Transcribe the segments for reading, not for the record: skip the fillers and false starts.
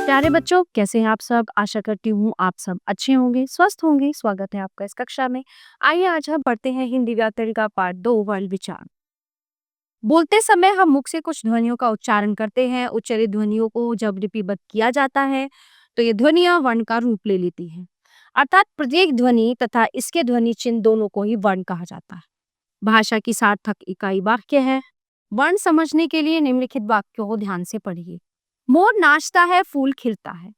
प्यारे बच्चों, कैसे हैं आप सब? आशा करती हूँ आप सब अच्छे होंगे, स्वस्थ होंगे। स्वागत है आपका इस कक्षा में। आइए आज हम पढ़ते हैं हिंदी व्याकरण का पाठ 2 वर्ण विचार। बोलते समय हम मुख से कुछ ध्वनियों का उच्चारण करते हैं। उच्चारित ध्वनियों को जब लिपिबद्ध किया जाता है तो ये ध्वनियां वर्ण का रूप ले लेती हैं। अर्थात प्रत्येक ध्वनि तथा इसके ध्वनि चिन्ह दोनों को ही वर्ण कहा जाता है। भाषा की सार्थक इकाई वाक्य है। वर्ण समझने के लिए निम्नलिखित वाक्यों को ध्यान से पढ़िए। मोर नाचता है, फूल खिलता है।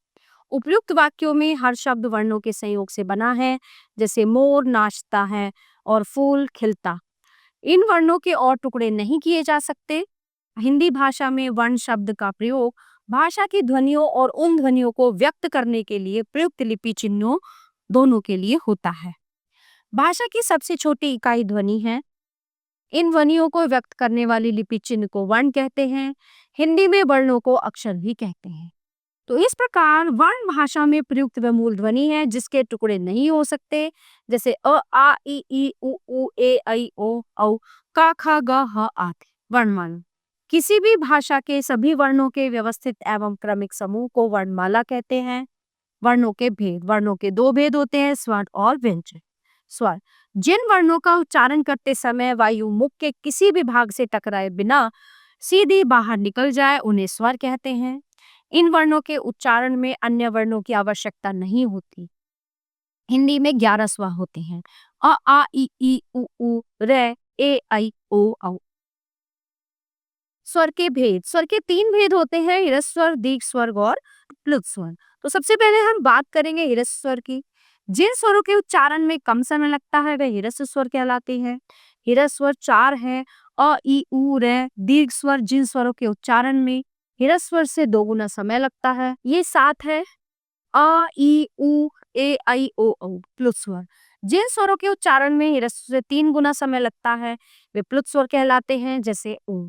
उपयुक्त वाक्यों में हर शब्द वर्णों के संयोग से बना है, जैसे मोर नाचता है और फूल खिलता। इन वर्णों के और टुकड़े नहीं किए जा सकते। हिंदी भाषा में वर्ण शब्द का प्रयोग भाषा की ध्वनियों और उन ध्वनियों को व्यक्त करने के लिए प्रयुक्त लिपि चिन्हों दोनों के लिए होता है। भाषा की सबसे छोटी इकाई ध्वनि है। इन ध्वनियों को व्यक्त करने वाली लिपि चिन्ह को वर्ण कहते हैं। हिंदी में वर्णों को अक्षर भी कहते हैं। तो इस प्रकार वर्ण भाषा में प्रयुक्त वह मूल ध्वनि है जिसके टुकड़े नहीं हो सकते, जैसे अ आ ई उ ए ऐ ओ औ क ख ग ह आदि वर्णमाला। किसी भी भाषा के सभी वर्णों के व्यवस्थित एवं क्रमिक समूह को वर्णमाला कहते हैं। वर्णों के भेद। वर्णों के दो भेद होते हैं, स्वर और व्यंजन। स्वर जिन वर्णों का उच्चारण करते समय वायु मुख के किसी भी भाग से टकराए बिना सीधी बाहर निकल जाए उन्हें स्वर कहते हैं। इन वर्णों के उच्चारण में अन्य वर्णों की आवश्यकता नहीं होती। हिंदी में 11 स्वर होते हैं, अ आ ई उ रे ए ऐ ओ औ। स्वर के भेद। स्वर के 3 भेद होते हैं, ह्रस्व स्वर, दीर्घ स्वर और प्लुत स्वर। तो सबसे पहले हम बात करेंगे ह्रस्व स्वर की। जिन स्वरों के उच्चारण में कम समय लगता है वे ह्रस्व स्वर कहलाते हैं। ह्रस्व स्वर 4 है, अ ई उ रे। दीर्घ स्वर जिन स्वरों के उच्चारण में ह्रस्व स्वर से 2 गुना समय लगता है, ये 7 है, अ ई उ ए ऐ ओ औ। प्लुत स्वर जिन स्वरों के उच्चारण में ह्रस्व से 3 गुना समय लगता है वे प्लुत स्वर कहलाते हैं, जैसे ऊ।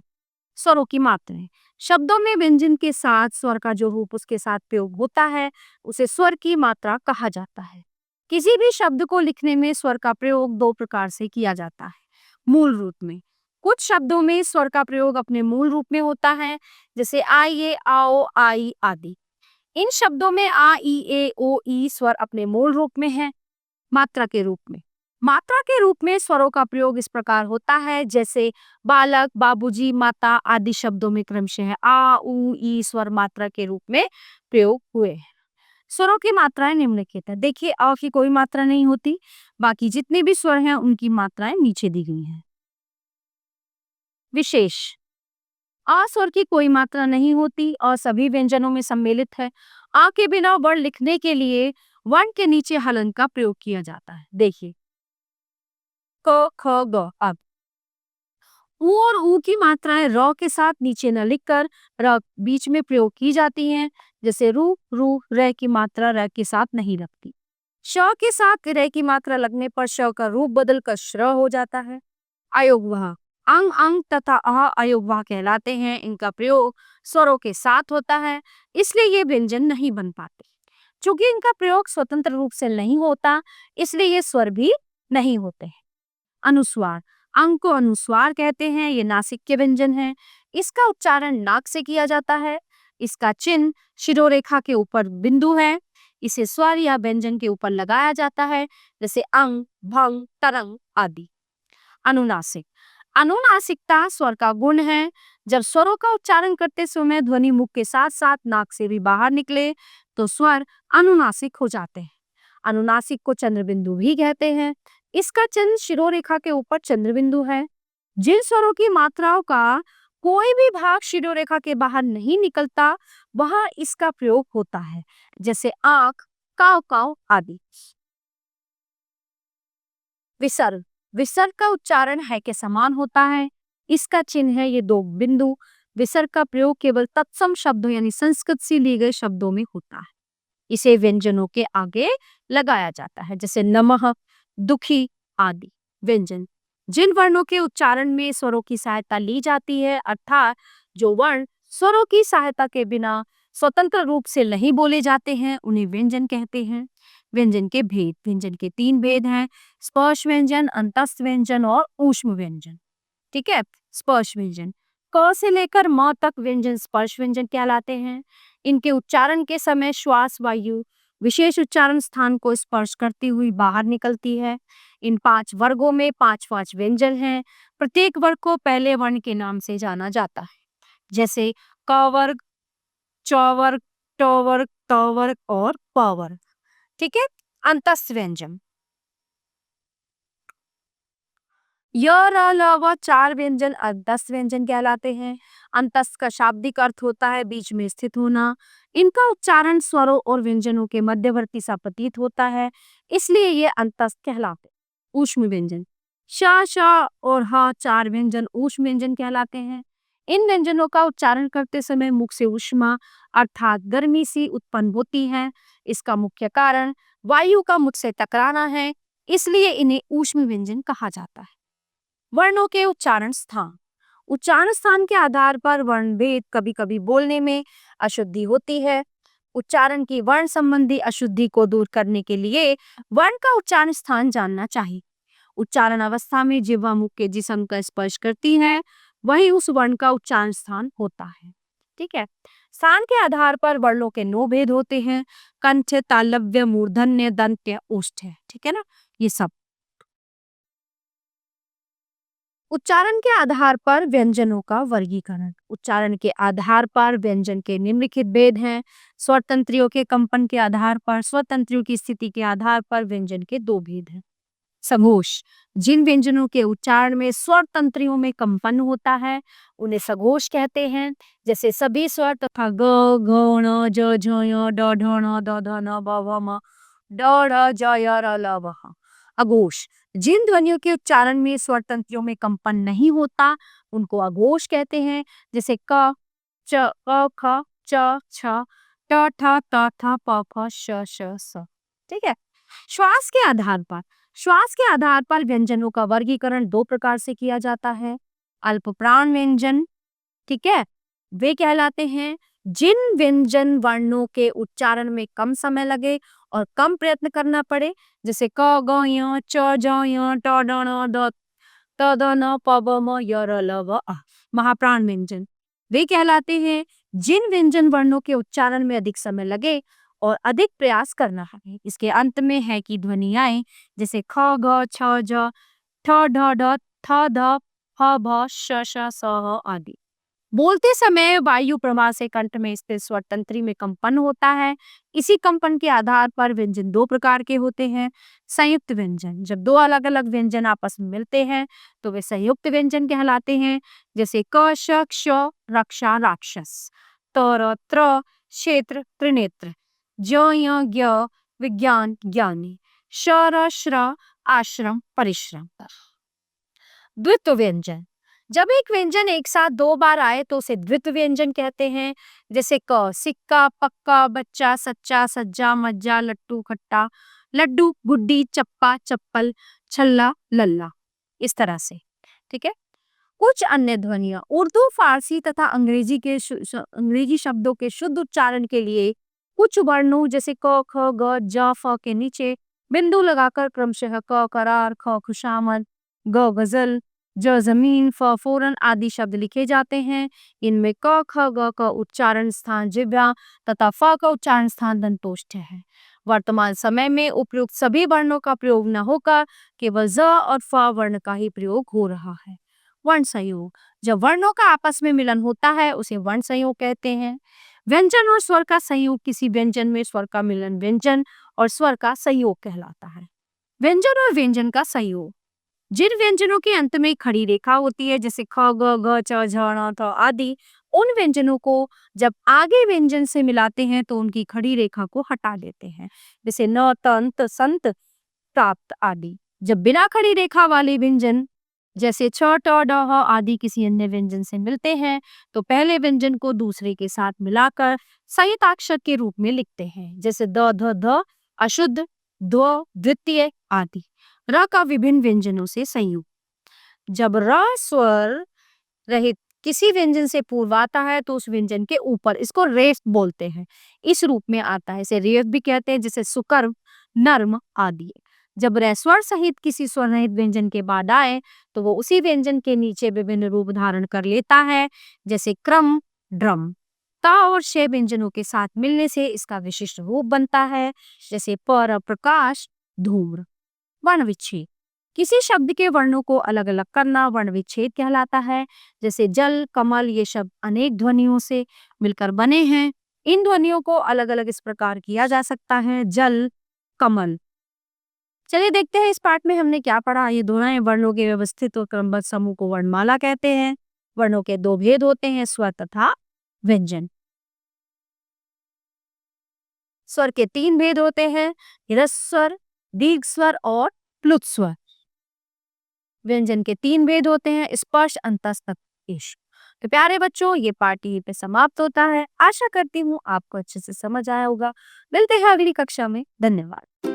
स्वरों की मात्राएं। शब्दों में व्यंजन के साथ स्वर का जो रूप उसके साथ प्रयोग होता है उसे स्वर की मात्रा कहा जाता है। किसी भी शब्द को लिखने में स्वर का प्रयोग 2 प्रकार से किया जाता है। मूल रूप में कुछ शब्दों में स्वर का प्रयोग अपने मूल रूप में होता है, जैसे आइए, आओ, आई आदि। इन शब्दों में आ ई ए ओ ई स्वर अपने मूल रूप में है। मात्रा के रूप में। मात्रा के रूप में स्वरों का प्रयोग इस प्रकार होता है, जैसे बालक, बाबूजी, माता आदि शब्दों में क्रमशः आ उ ई स्वर मात्रा के रूप में प्रयोग हुए हैं। स्वरों की मात्राएं निम्नलिखित है। देखिए, अ की कोई मात्रा नहीं होती, बाकी जितने भी स्वर हैं उनकी मात्राएं नीचे दी गई हैं। विशेष। आ स्वर की कोई मात्रा नहीं होती और सभी व्यंजनों में सम्मिलित है। आ के बिना वर्ण लिखने के लिए वर्ण के नीचे हलन का प्रयोग किया जाता है। देखिए, क ख ग। अब ऊ और ऊ की मात्राएं र के साथ नीचे न लिखकर र बीच में प्रयोग की जाती हैं, जैसे रू, रू। र की मात्रा र के साथ नहीं लगती। श के साथ र की मात्रा लगने पर श का रूप बदलकर श्र हो जाता है। अयोगवाह। अंग, अंग तथा अह अयोगवाह कहलाते हैं। इनका प्रयोग स्वरों के साथ होता है, इसलिए ये व्यंजन नहीं बन पाते। चूंकि इनका प्रयोग स्वतंत्र रूप से नहीं होता, इसलिए ये स्वर भी नहीं होते हैं। अनुस्वार। अंग को अनुस्वार कहते हैं, ये नासिक के व्यंजन है। इसका उच्चारण नाक से किया जाता है। इसका चिन्ह शिरोरेखा के ऊपर बिंदु है। इसे स्वर या व्यंजन के ऊपर लगाया जाता है, जैसे अंग, भंग, तरंग आदि। अनुनासिक। अनुनासिकता स्वर का गुण है। जब स्वरों का उच्चारण करते समय ध्वनि मुख के साथ साथ नाक से भी बाहर निकले तो स्वर अनुनासिक हो जाते हैं। अनुनासिक को चंद्रबिंदु भी कहते हैं। इसका चिन्ह शिरोरेखा के ऊपर चंद्रबिंदु है। जिन स्वरों की मात्राओं का कोई भी भाग शिरोरेखा के बाहर नहीं निकलता वहां इसका प्रयोग होता है, जैसे आंख, काव काव आदि। विसर्ग। विसर्ग का उच्चारण है के समान होता है। इसका चिन्ह है ये 2 बिंदु। विसर्ग का प्रयोग केवल तत्सम शब्दों यानी संस्कृत से लिए गए शब्दों में होता है। इसे व्यंजनों के आगे लगाया जाता है, जैसे नमः, दुखी आदि। व्यंजन जिन वर्णों के उच्चारण में स्वरों की सहायता ली जाती है, अर्थात जो वर्ण स्वरों की सहायता के बिना स्वतंत्र रूप से नहीं बोले जाते हैं, उन्हें व्यंजन कहते हैं। व्यंजन के भेद। व्यंजन के 3 भेद हैं, स्पर्श व्यंजन, अंतस्थ व्यंजन और ऊष्म व्यंजन। ठीक है। स्पर्श व्यंजन क से लेकर म तक व्यंजन स्पर्श व्यंजन कहलाते हैं। इनके उच्चारण के समय श्वास वायु विशेष उच्चारण स्थान को स्पर्श करती हुई बाहर निकलती है। इन 5 वर्गों में 5-5 व्यंजन हैं। प्रत्येक वर्ग को पहले वर्ण के नाम से जाना जाता है, जैसे क वर्ग, च वर्ग, ट वर्ग, त वर्ग और प वर्ग। ठीक है। अंतस्थ व्यंजन य, र, ल, व 4 व्यंजन अंतस्थ व्यंजन कहलाते हैं। अंतस्थ का शाब्दिक अर्थ होता है बीच में स्थित होना। इनका उच्चारण स्वरों और व्यंजनों के मध्यवर्ती सा प्रतीत होता है, इसलिए ये अंतस्थ कहलाते हैं। ऊष्म व्यंजन श, श और ह 4 व्यंजन ऊष्म व्यंजन कहलाते हैं। इन व्यंजनों का उच्चारण करते समय मुख से ऊष्मा अर्थात गर्मी सी उत्पन्न होती है। इसका मुख्य कारण वायु का मुख से टकराना है, इसलिए इन्हें ऊष्म व्यंजन कहा जाता है। वर्णों के उच्चारण स्थान उच्चारण स्थान के आधार पर वर्ण भेद कभी कभी बोलने में अशुद्धि होती है। उच्चारण की वर्ण संबंधी अशुद्धि को दूर करने के लिए वर्ण का उच्चारण स्थान जानना चाहिए। उच्चारण अवस्था में जिह्वा मुख के जिस अंग का स्पर्श करती है वही उस वर्ण का उच्चारण स्थान होता है। ठीक है। स्थान के आधार पर वर्णों के 9 भेद होते हैं। कंठ, तालव्य, मूर्धन्य, दंत्य, ओष्ठ्य। ठीक है ना, ये सब। उच्चारण के आधार पर व्यंजनों का वर्गीकरण उच्चारण के आधार पर व्यंजन के निम्नलिखित भेद हैं। स्वर तंत्रियों के कंपन के आधार पर स्वर तंत्रियों की स्थिति के आधार पर व्यंजन के 2 भेद हैं। सघोष जिन व्यंजनों के उच्चारण में स्वर तंत्रियों में कंपन होता है उन्हें सघोष कहते हैं, जैसे सभी स्वर तथा ग, ग, ण, ज, झ, य, ड, ढ, ण, द, ध, न, ब, भ, म, ड, ढ, ज, य, र, ल, व, ह। अघोष जिन ध्वनियों के उच्चारण में स्वर तंत्रियों में कंपन नहीं होता उनको अघोष कहते हैं, जैसे क, च, क, ख, च, छ, ट, ठ, त, थ, प, फ, श, श, स। ठीक है। श्वास के आधार पर श्वास के आधार पर व्यंजनों का वर्गीकरण 2 प्रकार से किया जाता है। अल्प प्राण व्यंजन, ठीक है, वे कहलाते हैं जिन व्यंजन वर्णों के उच्चारण में कम समय लगे और कम प्रयत्न करना पड़े, जैसे क, ग, य, च, ज, य, ट, ड, ण, द, त, द, न, प, ब, म, य, र, ल, व, आ। महाप्राण व्यंजन वे कहलाते हैं जिन व्यंजन वर्णों के उच्चारण में अधिक समय लगे और अधिक प्रयास करना है। इसके अंत में है की ध्वनि आए, जैसे ख, ग, छ, ज, ठ, ढ, ढ, थ, ध, फ, भ, श, श, स, ह आदि। बोलते समय वायु प्रवाह से कंठ में स्थित स्वर तंत्री में कंपन होता है। इसी कंपन के आधार पर व्यंजन 2 प्रकार के होते हैं। संयुक्त व्यंजन जब 2 अलग अलग व्यंजन आपस में मिलते हैं तो वे संयुक्त व्यंजन कहलाते हैं, जैसे क, श, क्ष, रक्षा, राक्षस, तर, त्र, क्षेत्र, त्रिनेत्र, ज्य, य, ज्ञ, विज्ञान, ज्ञानी, श, र, श्र, आश्रम, परिश्रम। द्वित्व व्यंजन जब एक व्यंजन एक साथ 2 बार आए तो उसे द्वित्व व्यंजन कहते हैं, जैसे क, सिक्का, पक्का, बच्चा, सच्चा, सज्जा, मज्जा, लट्टू, खट्टा, लड्डू, गुड्डी, चप्पा, चप्पल, छल्ला, लल्ला। इस तरह से। ठीक है। कुछ अन्य ध्वनियां उर्दू, फारसी तथा अंग्रेजी शब्दों के शुद्ध उच्चारण के लिए कुछ वर्णों जैसे क, ख, ग, ज, फ के नीचे बिंदु लगाकर क्रमशः क, करार, ख, खुशामद, ग, गजल, ज, जमीन, फ, फोरन आदि शब्द लिखे जाते हैं। इनमें क, ख, ग का उच्चारण स्थान जिह्वा तथा फ का उच्चारण स्थान दंतोष्ठ्य है। वर्तमान समय में उपयुक्त सभी वर्णों का प्रयोग न होकर केवल ज और फ वर्ण का ही प्रयोग हो रहा है। वर्ण संयोग जब वर्णों का आपस में मिलन होता है उसे वर्ण संयोग कहते हैं। व्यंजन और स्वर का संयोग किसी व्यंजन में स्वर का मिलन व्यंजन और स्वर का संयोग कहलाता है। व्यंजन और व्यंजन का संयोग जिन व्यंजनों के अंत में खड़ी रेखा होती है, जैसे ख, ग, घ, च, झ, ण, थ आदि, उन व्यंजनों को जब आगे व्यंजन से मिलाते हैं तो उनकी खड़ी रेखा को हटा देते हैं, जैसे न, तंत, संत, प्राप्त आदि। जब बिना खड़ी रेखा वाले व्यंजन जैसे छ, ट, ड, ह आदि किसी अन्य व्यंजन से मिलते हैं तो पहले व्यंजन को दूसरे के साथ मिलाकर संयुक्ताक्षर के रूप में लिखते हैं, जैसे द, ध, ध, अशुद्ध, ध्व, द्वितीय आदि। र का विभिन्न व्यंजनों से संयुक्त जब र स्वर रहित किसी व्यंजन से पूर्व आता है तो उस व्यंजन के ऊपर इसको रेफ बोलते हैं, इस रूप में आता है। इसे रेफ भी कहते हैं, जैसे सुकर्म, नर्म आदि। जब रस्वर सहित किसी स्वर रहित व्यंजन के बाद आए तो वो उसी व्यंजन के नीचे विभिन्न रूप धारण कर लेता है, जैसे क्रम, ड्रम। ता और शे व्यंजनों के साथ मिलने से इसका विशिष्ट रूप बनता है, जैसे पर, प्रकाश, धूम्र। वर्ण विच्छेद, किसी शब्द के वर्णों को अलग अलग करना वर्ण विच्छेद कहलाता है। जैसे जल, कमल, ये शब्द अनेक ध्वनियों से मिलकर बने हैं। इन ध्वनियों को अलग अलग इस प्रकार किया जा सकता है: जल, कमल। चलिए देखते हैं इस पाठ में हमने क्या पढ़ा। ये दोनों वर्णों के व्यवस्थित और क्रमबद्ध समूह को वर्णमाला कहते हैं। वर्णों के दो भेद होते हैं, स्वर तथा व्यंजन। स्वर के तीन भेद होते हैं: ह्रस्व स्वर, दीर्घ स्वर और प्लुत स्वर। व्यंजन के तीन भेद होते हैं: स्पर्श, अंतस्थ, ईश। तो प्यारे बच्चों, ये पार्ट यहीं पे समाप्त होता है। आशा करती हूँ आपको अच्छे से समझ आया होगा। मिलते हैं अगली कक्षा में। धन्यवाद।